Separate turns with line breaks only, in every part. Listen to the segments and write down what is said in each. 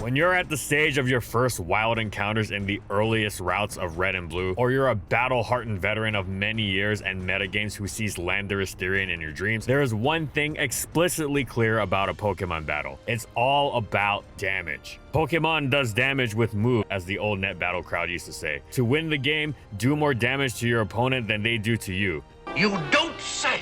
When you're at the stage of your first wild encounters in the earliest routes of Red and Blue, or you're a battle-hardened veteran of many years and metagames who sees Landorus Therian in your dreams, there is one thing explicitly clear about a Pokemon battle. It's all about damage. Pokemon does damage with move, as the old net battle crowd used to say. To win the game, do more damage to your opponent than they do to you.
You don't say!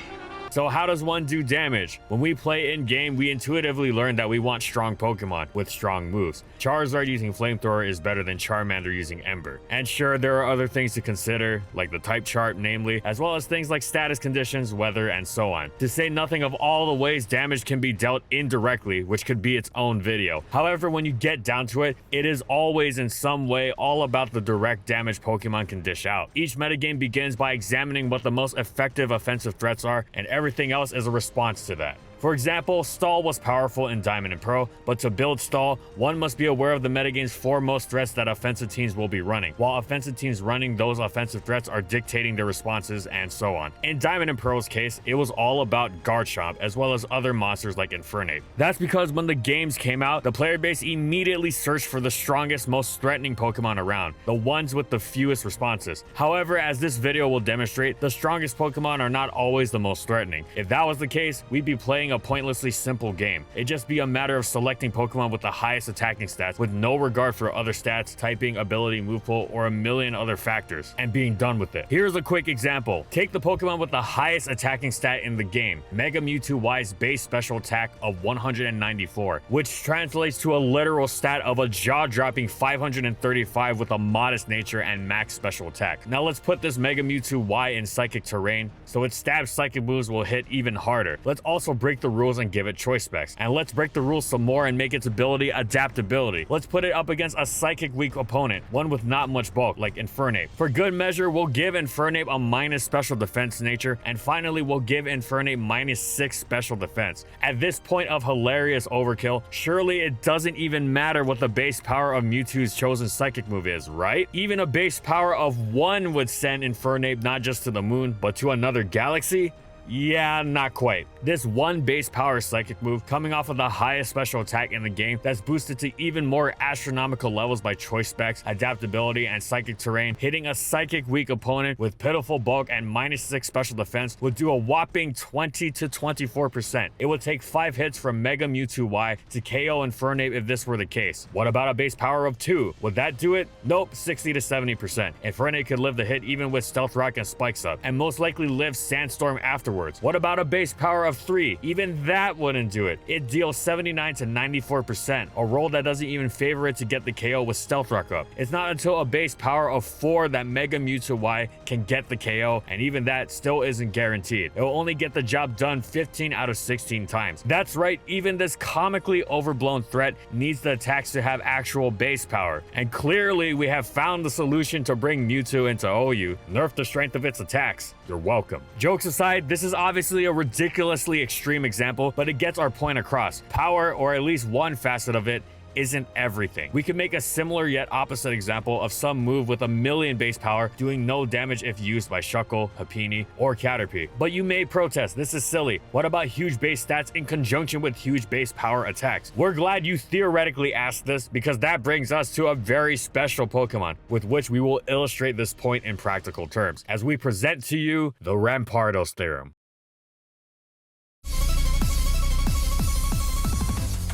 So how does one do damage? When we play in-game, we intuitively learn that we want strong Pokemon with strong moves. Charizard using Flamethrower is better than Charmander using Ember. And sure, there are other things to consider, like the type chart namely, as well as things like status conditions, weather, and so on. To say nothing of all the ways damage can be dealt indirectly, which could be its own video. However, when you get down to it, it is always in some way all about the direct damage Pokemon can dish out. Each metagame begins by examining what the most effective offensive threats are, and everything else is a response to that. For example, Stall was powerful in Diamond and Pearl, but to build Stall, one must be aware of the metagame's foremost threats that offensive teams will be running, while offensive teams running those offensive threats are dictating their responses and so on. In Diamond and Pearl's case, it was all about Garchomp as well as other monsters like Infernape. That's because when the games came out, the player base immediately searched for the strongest, most threatening Pokemon around, the ones with the fewest responses. However, as this video will demonstrate, the strongest Pokemon are not always the most threatening. If that was the case, we'd be playing a pointlessly simple game. It'd just be a matter of selecting Pokemon with the highest attacking stats with no regard for other stats, typing, ability, move pool, or a million other factors, and being done with it. Here's a quick example. Take the Pokemon with the highest attacking stat in the game, Mega Mewtwo Y's base special attack of 194, which translates to a literal stat of a jaw-dropping 535 with a modest nature and max special attack. Now let's put this Mega Mewtwo Y in Psychic Terrain, so its stab psychic moves will hit even harder. Let's also break the rules and give it choice specs. And let's break the rules some more and make its ability adaptability. Let's put it up against a psychic weak opponent, one with not much bulk like Infernape. For good measure, we'll give Infernape a minus special defense nature, and finally we'll give Infernape minus 6 special defense. At this point of hilarious overkill, surely it doesn't even matter what the base power of Mewtwo's chosen psychic move is, right? Even a base power of 1 would send Infernape not just to the moon, but to another galaxy? Yeah, not quite. This one base power psychic move coming off of the highest special attack in the game that's boosted to even more astronomical levels by choice specs, adaptability, and psychic terrain, hitting a psychic weak opponent with pitiful bulk and minus 6 special defense would do a whopping 20 to 24%. It would take 5 hits from Mega Mewtwo Y to KO Infernape if this were the case. What about a base power of 2? Would that do it? Nope, 60 to 70%. Infernape could live the hit even with Stealth Rock and Spikes up, and most likely live Sandstorm afterwards. What about a base power of 3? Even that wouldn't do it. It deals 79 to 94%, a roll that doesn't even favor it to get the KO with Stealth Rock up. It's not until a base power of 4 that Mega Mewtwo Y can get the KO, and even that still isn't guaranteed. It will only get the job done 15 out of 16 times. That's right, even this comically overblown threat needs the attacks to have actual base power. And clearly we have found the solution to bring Mewtwo into OU. Nerf the strength of its attacks. You're welcome. Jokes aside, this is obviously a ridiculously extreme example, but it gets our point across. Power, or at least one facet of it, isn't everything. We could make a similar yet opposite example of some move with a million base power doing no damage if used by Shuckle, Happiny, or Caterpie. But you may protest, this is silly. What about huge base stats in conjunction with huge base power attacks? We're glad you theoretically asked this, because that brings us to a very special Pokemon with which we will illustrate this point in practical terms as we present to you the Rampardos Theorem.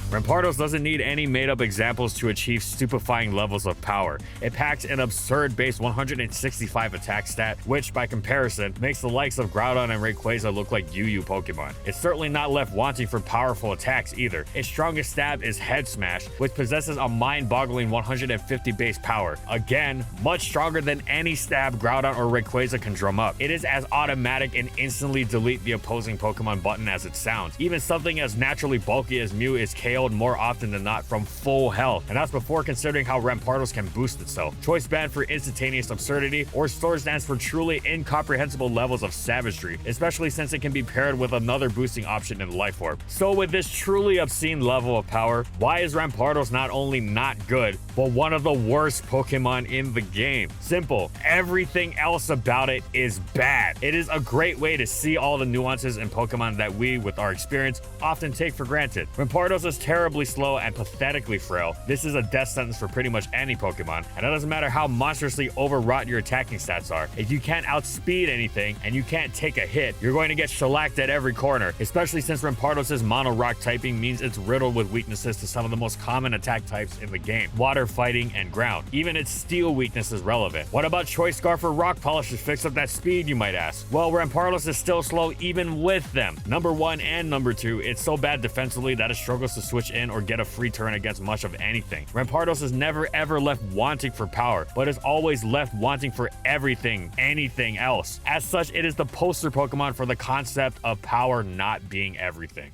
Rampardos doesn't need any made-up examples to achieve stupefying levels of power. It packs an absurd base 165 attack stat, which, by comparison, makes the likes of Groudon and Rayquaza look like UU Pokemon. It's certainly not left wanting for powerful attacks either. Its strongest stab is Head Smash, which possesses a mind-boggling 150 base power. Again, much stronger than any stab Groudon or Rayquaza can drum up. It is as automatic and instantly delete the opposing Pokemon button as it sounds. Even something as naturally bulky as Mew is KO'd more often than not from full health, and that's before considering how Rampardos can boost itself. Choice band for instantaneous absurdity, or Storage stands for truly incomprehensible levels of savagery, especially since it can be paired with another boosting option in Life Orb. So with this truly obscene level of power, why is Rampardos not only not good, but one of the worst Pokemon in the game? Simple. Everything else about it is bad. It is a great way to see all the nuances in Pokemon that we, with our experience, often take for granted. Rampardos is terrible terribly slow and pathetically frail, this is a death sentence for pretty much any Pokemon, and it doesn't matter how monstrously overwrought your attacking stats are. If you can't outspeed anything and you can't take a hit, you're going to get shellacked at every corner, especially since Rampardos' mono rock typing means it's riddled with weaknesses to some of the most common attack types in the game: water, fighting, and ground. Even its steel weakness is relevant. What about Choice Scarf or Rock Polish to fix up that speed, you might ask? Well, Rampardos is still slow even with them. Number 1 and number 2, it's so bad defensively that it struggles to switch in or get a free turn against much of anything. Rampardos is never ever left wanting for power, but is always left wanting for everything, anything else. As such, it is the poster Pokemon for the concept of power not being everything.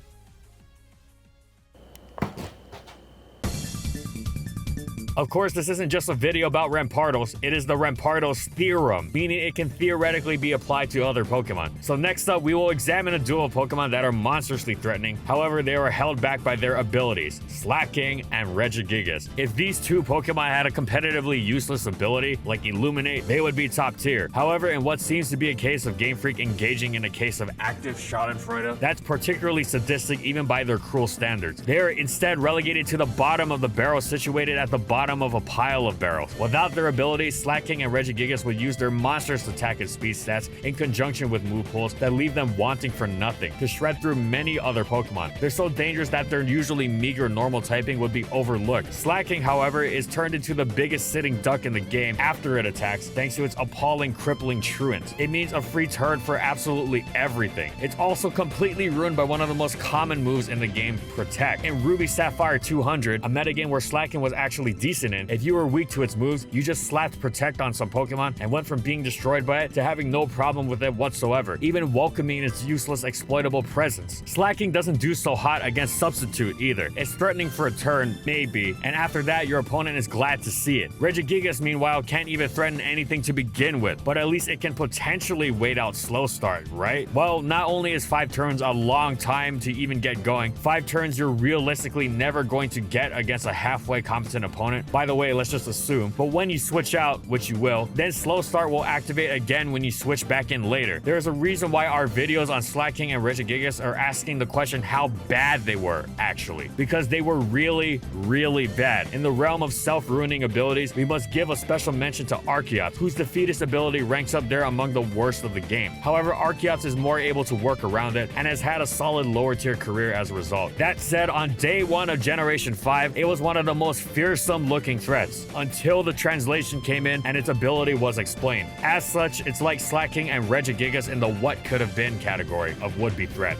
Of course, this isn't just a video about Rampardos, it is the Rampardos Theorem, meaning it can theoretically be applied to other Pokemon. So next up, we will examine a duo of Pokemon that are monstrously threatening, however they are held back by their abilities, Slaking and Regigigas. If these two Pokemon had a competitively useless ability, like Illuminate, they would be top tier. However, in what seems to be a case of Game Freak engaging in a case of active Schadenfreude, that's particularly sadistic even by their cruel standards. They are instead relegated to the bottom of the barrel, situated at the bottom of a pile of barrels. Without their abilities, Slaking and Regigigas would use their monstrous attack and speed stats in conjunction with move pools that leave them wanting for nothing to shred through many other Pokemon. They're so dangerous that their usually meager normal typing would be overlooked. Slaking, however, is turned into the biggest sitting duck in the game after it attacks thanks to its appalling crippling truant. It means a free turn for absolutely everything. It's also completely ruined by one of the most common moves in the game, Protect. In Ruby Sapphire 200, a metagame where Slaking was actually decent in, if you were weak to its moves, you just slapped Protect on some Pokemon and went from being destroyed by it to having no problem with it whatsoever, even welcoming its useless exploitable presence. Slaking doesn't do so hot against Substitute either. It's threatening for a turn, maybe, and after that your opponent is glad to see it. Regigigas, meanwhile, can't even threaten anything to begin with, but at least it can potentially wait out Slow Start, right? Well, not only is 5 turns a long time to even get going, 5 turns you're realistically never going to get against a halfway competent opponent. By the way, let's just assume. But when you switch out, which you will, then Slow Start will activate again when you switch back in later. There is a reason why our videos on Slaking and Regigigas are asking the question how bad they were, actually. Because they were really, really bad. In the realm of self-ruining abilities, we must give a special mention to Archeops, whose defeatist ability ranks up there among the worst of the game. However, Archeops is more able to work around it and has had a solid lower tier career as a result. That said, on day 1 of Generation 5, it was one of the most fearsome looking threats until the translation came in and its ability was explained. As such, it's like Slaking and Regigigas in the what could have been category of would-be threat.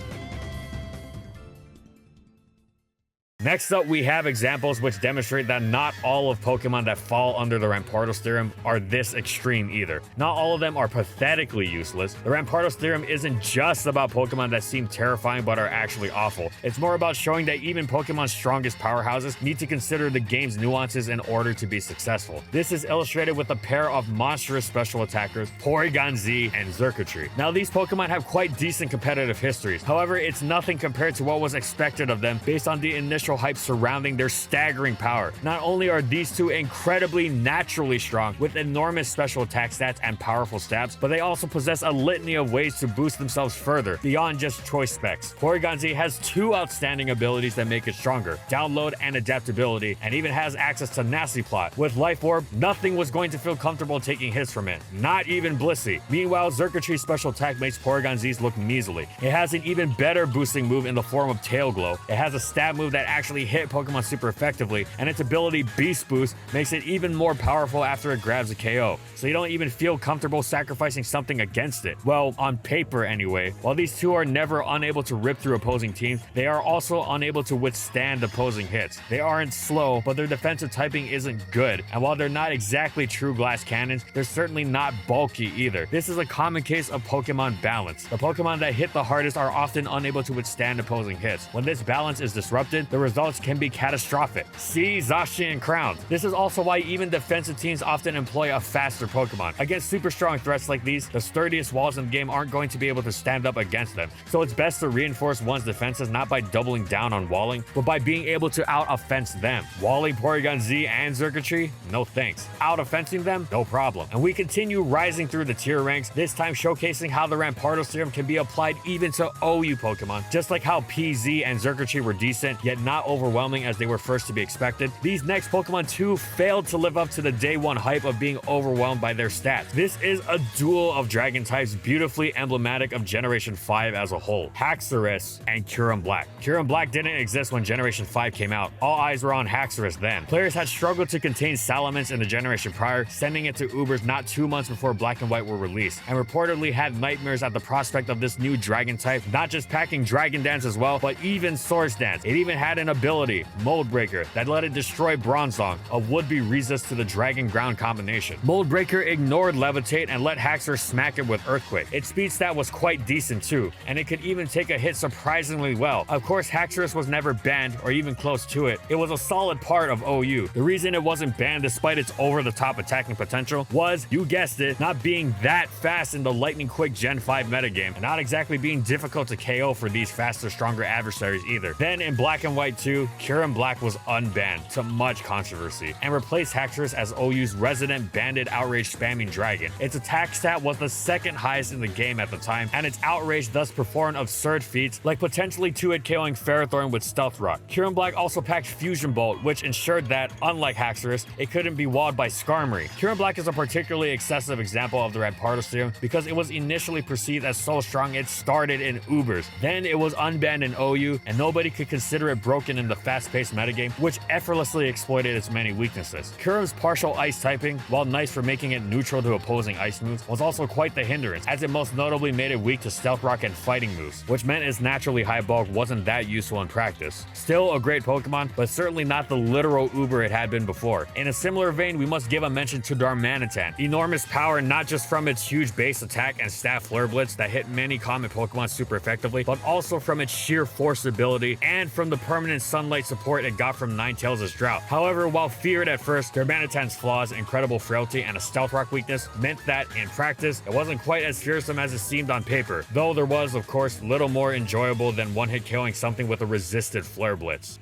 Next up, we have examples which demonstrate that not all of Pokemon that fall under the Rampardos Theorem are this extreme either. Not all of them are pathetically useless. The Rampardos Theorem isn't just about Pokemon that seem terrifying but are actually awful. It's more about showing that even Pokemon's strongest powerhouses need to consider the game's nuances in order to be successful. This is illustrated with a pair of monstrous special attackers, Porygon Z and Xurkitree. Now, these Pokemon have quite decent competitive histories. However, it's nothing compared to what was expected of them based on the initial hype surrounding their staggering power. Not only are these two incredibly naturally strong with enormous special attack stats and powerful stabs, but they also possess a litany of ways to boost themselves further beyond just choice specs. Porygon Z has 2 outstanding abilities that make it stronger: download and adaptability, and even has access to Nasty Plot. With Life Orb, nothing was going to feel comfortable taking hits from it, not even Blissey. Meanwhile, Xurkitree's special attack makes Porygon Z's look measly. It has an even better boosting move in the form of Tail Glow. It has a stab move that actually hit Pokemon super effectively, and its ability Beast Boost makes it even more powerful after it grabs a KO, so you don't even feel comfortable sacrificing something against it. Well, on paper anyway. While these two are never unable to rip through opposing teams, they are also unable to withstand opposing hits. They aren't slow, but their defensive typing isn't good, and while they're not exactly true glass cannons, they're certainly not bulky either. This is a common case of Pokemon balance. The Pokemon that hit the hardest are often unable to withstand opposing hits. When this balance is disrupted, the results can be catastrophic. See Zacian Crown. This is also why even defensive teams often employ a faster Pokemon. Against super strong threats like these, the sturdiest walls in the game aren't going to be able to stand up against them. So it's best to reinforce one's defenses not by doubling down on walling, but by being able to out-offense them. Walling Porygon Z and Xurkitree? No thanks. Out-offensing them? No problem. And we continue rising through the tier ranks, this time showcasing how the Rampardos Theorem can be applied even to OU Pokemon. Just like how PZ and Xurkitree were decent, yet not not overwhelming as they were first to be expected, these next Pokemon too failed to live up to the day one hype of being overwhelmed by their stats. This is a duel of dragon types beautifully emblematic of Generation 5 as a whole. Haxorus and Kyurem Black. Kyurem Black didn't exist when Generation 5 came out. All eyes were on Haxorus then. Players had struggled to contain Salamence in the generation prior, sending it to Ubers not 2 months before Black and White were released, and reportedly had nightmares at the prospect of this new dragon type, not just packing Dragon Dance as well, but even Source Dance. It even had an ability, Mold Breaker, that let it destroy Bronzong, a would-be resist to the Dragon Ground combination. Mold Breaker ignored Levitate and let Haxorus smack it with Earthquake. Its speed stat was quite decent too, and it could even take a hit surprisingly well. Of course, Haxorus was never banned or even close to it. It was a solid part of OU. The reason it wasn't banned despite its over-the-top attacking potential was, you guessed it, not being that fast in the lightning quick Gen 5 metagame, and not exactly being difficult to KO for these faster, stronger adversaries either. Then in Black and White 2, Kyurem Black was unbanned to much controversy and replaced Haxorus as OU's resident banded outrage spamming dragon. Its attack stat was the second highest in the game at the time, and its outrage thus performed absurd feats like potentially 2-hit KOing Ferrothorn with Stealth Rock. Kyurem Black also packed Fusion Bolt, which ensured that, unlike Haxorus, it couldn't be walled by Skarmory. Kyurem Black is a particularly excessive example of the Rampardos theorem because it was initially perceived as so strong it started in Ubers. Then it was unbanned in OU, and nobody could consider it broken in the fast-paced metagame, which effortlessly exploited its many weaknesses. Kyurem's partial ice typing, while nice for making it neutral to opposing ice moves, was also quite the hindrance, as it most notably made it weak to Stealth Rock and fighting moves, which meant its naturally high bulk wasn't that useful in practice. Still a great Pokemon, but certainly not the literal Uber it had been before. In a similar vein, we must give a mention to Darmanitan. Enormous power not just from its huge base attack and staff Flare Blitz that hit many common Pokemon super effectively, but also from its sheer force ability and from the permanent sunlight support it got from Ninetales' Drought. However, while feared at first, Darmanitan's flaws, incredible frailty, and a Stealth Rock weakness meant that, in practice, it wasn't quite as fearsome as it seemed on paper, though there was, of course, little more enjoyable than one-hit KOing something with a resisted Flare Blitz.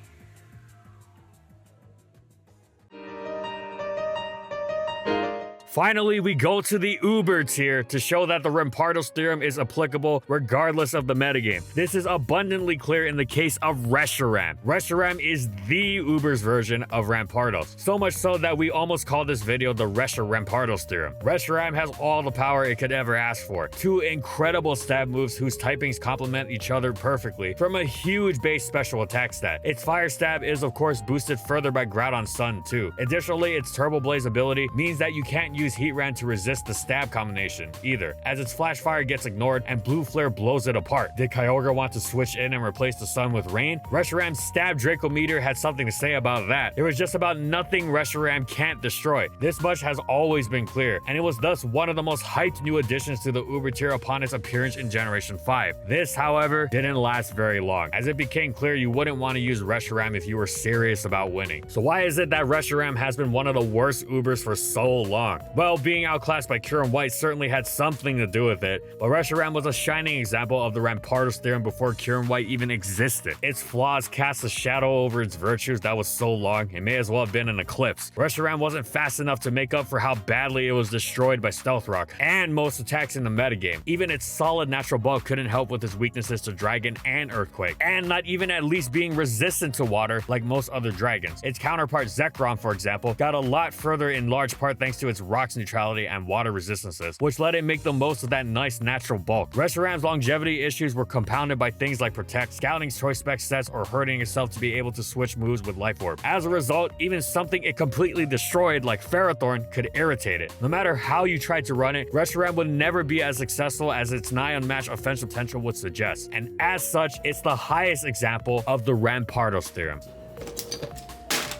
Finally, we go to the Uber tier to show that the Rampardos theorem is applicable regardless of the metagame. This is abundantly clear in the case of Reshiram. Reshiram is the Uber's version of Rampardos, so much so that we almost call this video the Rampardos theorem. Reshiram has all the power it could ever ask for. 2 incredible stab moves whose typings complement each other perfectly from a huge base special attack stat. Its fire stab is of course boosted further by Groudon Sun too. Additionally, its Turbo Blaze ability means that you can't use Heatran to resist the stab combination either, as its Flash Fire gets ignored and Blue Flare blows it apart. Did Kyogre want to switch in and replace the Sun with Rain? Reshiram's Stab Draco Meteor had something to say about that. It was just about nothing Reshiram can't destroy. This much has always been clear, and it was thus one of the most hyped new additions to the Uber tier upon its appearance in Generation 5. This, however, didn't last very long, as it became clear you wouldn't want to use Reshiram if you were serious about winning. So why is it that Reshiram has been one of the worst Ubers for so long? Well, being outclassed by Kyurem White certainly had something to do with it, but Reshiram was a shining example of the Rampardos theorem before Kyurem White even existed. Its flaws cast a shadow over its virtues that was so long, it may as well have been an eclipse. Reshiram wasn't fast enough to make up for how badly it was destroyed by Stealth Rock and most attacks in the metagame. Even its solid natural bulk couldn't help with its weaknesses to Dragon and Earthquake, and not even at least being resistant to water like most other dragons. Its counterpart Zekrom, for example, got a lot further in large part thanks to its rocks neutrality and water resistances, which let it make the most of that nice natural bulk. Reshiram's longevity issues were compounded by things like Protect, Scouting's Choice Spec sets, or hurting itself to be able to switch moves with Life Orb. As a result, even something it completely destroyed like Ferrothorn could irritate it. No matter how you tried to run it, Reshiram would never be as successful as its nigh unmatched offensive potential would suggest, and as such, it's the highest example of the Rampardos theorem.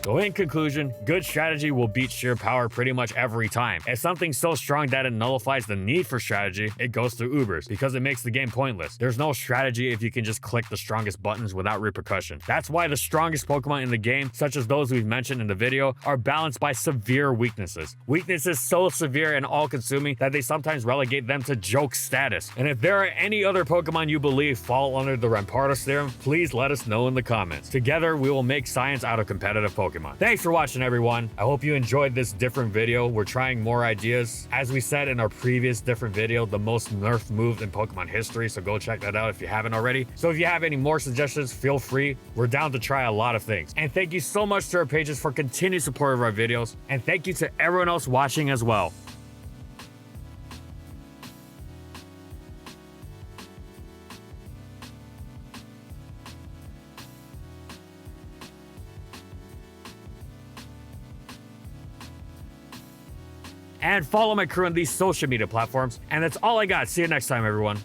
So in conclusion, good strategy will beat sheer power pretty much every time. If something's so strong that it nullifies the need for strategy, it goes to Ubers, because it makes the game pointless. There's no strategy if you can just click the strongest buttons without repercussion. That's why the strongest Pokemon in the game, such as those we've mentioned in the video, are balanced by severe weaknesses. Weaknesses so severe and all-consuming that they sometimes relegate them to joke status. And if there are any other Pokemon you believe fall under the Rampardos theorem, please let us know in the comments. Together, we will make science out of competitive Pokemon. Pokemon. Thanks for watching, everyone. I hope you enjoyed this different video. We're trying more ideas. As we said in our previous different video, the most nerfed move in Pokemon history, so go check that out if you haven't already. So if you have any more suggestions, feel free. We're down to try a lot of things. And thank you so much to our pages for continued support of our videos. And thank you to everyone else watching as well. And follow my crew on these social media platforms. And that's all I got. See you next time, everyone.